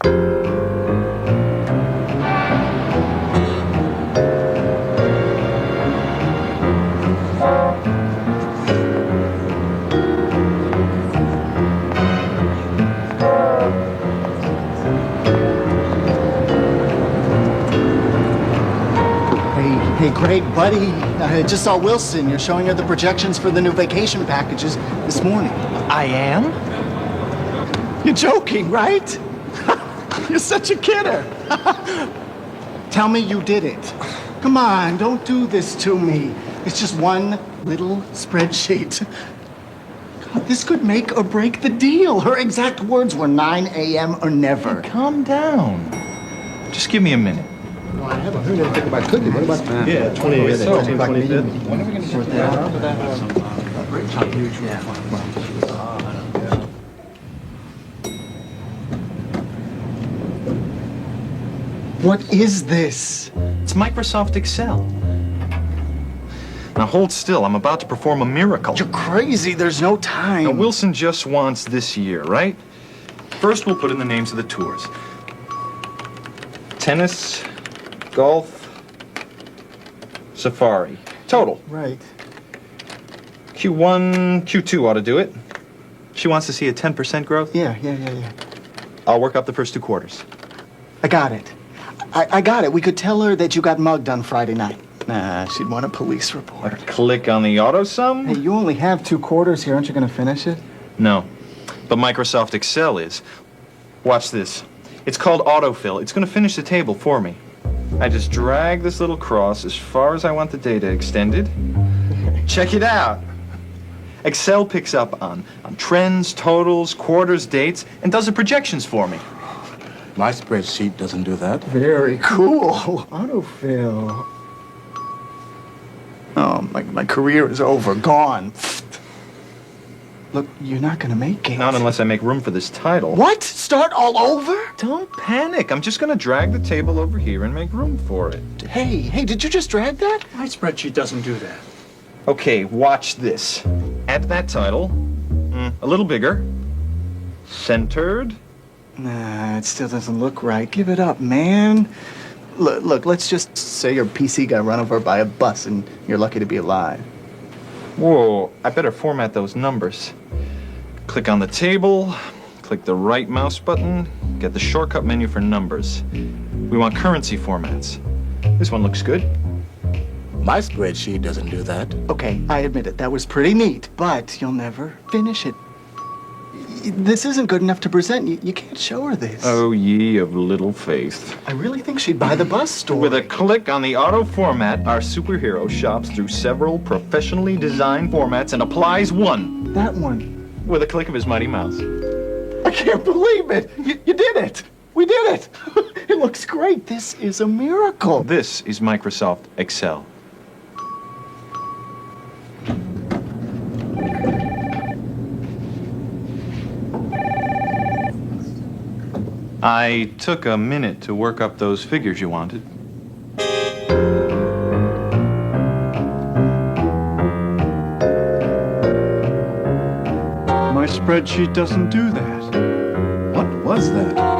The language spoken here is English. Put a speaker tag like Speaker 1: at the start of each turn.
Speaker 1: Hey, great, buddy. I just saw Wilson. You're showing her the projections for the new vacation packages this morning.
Speaker 2: I am?
Speaker 1: You're joking, right? You're such a kidder. Tell me you did it. Come on, don't do this to me. It's just one little spreadsheet. God, this could make or break the deal. Her exact words were 9 a.m. or never.
Speaker 2: Calm down. Just give me a minute.
Speaker 3: I haven't heard anything about cooking. What about that?
Speaker 4: Yeah, 28th, 13th, 25th.
Speaker 2: When are we going to sort that out?
Speaker 1: What is this?
Speaker 2: It's Microsoft Excel. Now hold still. I'm about to perform a miracle.
Speaker 1: You're crazy. There's no time.
Speaker 2: Now, Wilson just wants this year, right? First, we'll put in the names of the tours. Tennis, golf, safari. Total.
Speaker 1: Right.
Speaker 2: Q1, Q2 ought to do it. She wants to see a 10% growth.
Speaker 1: Yeah.
Speaker 2: I'll work up the first 2 quarters.
Speaker 1: I got it. I got it. We could tell her that you got mugged on Friday night. Nah, she'd want a police report.
Speaker 2: Click on the auto sum?
Speaker 1: Hey, you only have 2 quarters here. Aren't you going to finish it?
Speaker 2: No, but Microsoft Excel is. Watch this. It's called autofill. It's going to finish the table for me. I just drag this little cross as far as I want the data extended. Check it out. Excel picks up on trends, totals, quarters, dates, and does the projections for me.
Speaker 3: My spreadsheet doesn't do that.
Speaker 1: Very cool. Autofill. Oh, my career is over. Gone. Look, you're not going to make it.
Speaker 2: Not unless I make room for this title.
Speaker 1: What? Start all over?
Speaker 2: Don't panic. I'm just going to drag the table over here and make room for it.
Speaker 1: Hey, did you just drag that?
Speaker 4: My spreadsheet doesn't do that.
Speaker 2: Okay, watch this. Add that title. A little bigger. Centered.
Speaker 1: Nah, it still doesn't look right. Give it up, man. Look, let's just say your PC got run over by a bus and you're lucky to be alive.
Speaker 2: Whoa, I better format those numbers. Click on the table, click the right mouse button, get the shortcut menu for numbers. We want currency formats. This one looks good.
Speaker 3: My spreadsheet doesn't do that.
Speaker 1: Okay, I admit it. That was pretty neat, but you'll never finish it. This isn't good enough to present. You can't show her this.
Speaker 2: Oh, ye of little faith.
Speaker 1: I really think she'd buy the bus story.
Speaker 2: With a click on the auto format, our superhero shops through several professionally designed formats and applies one.
Speaker 1: That one.
Speaker 2: With a click of his mighty mouse.
Speaker 1: I can't believe it. You did it. We did it. It looks great. This is a miracle.
Speaker 2: This is Microsoft Excel. I took a minute to work up those figures you wanted.
Speaker 4: My spreadsheet doesn't do that.
Speaker 3: What was that?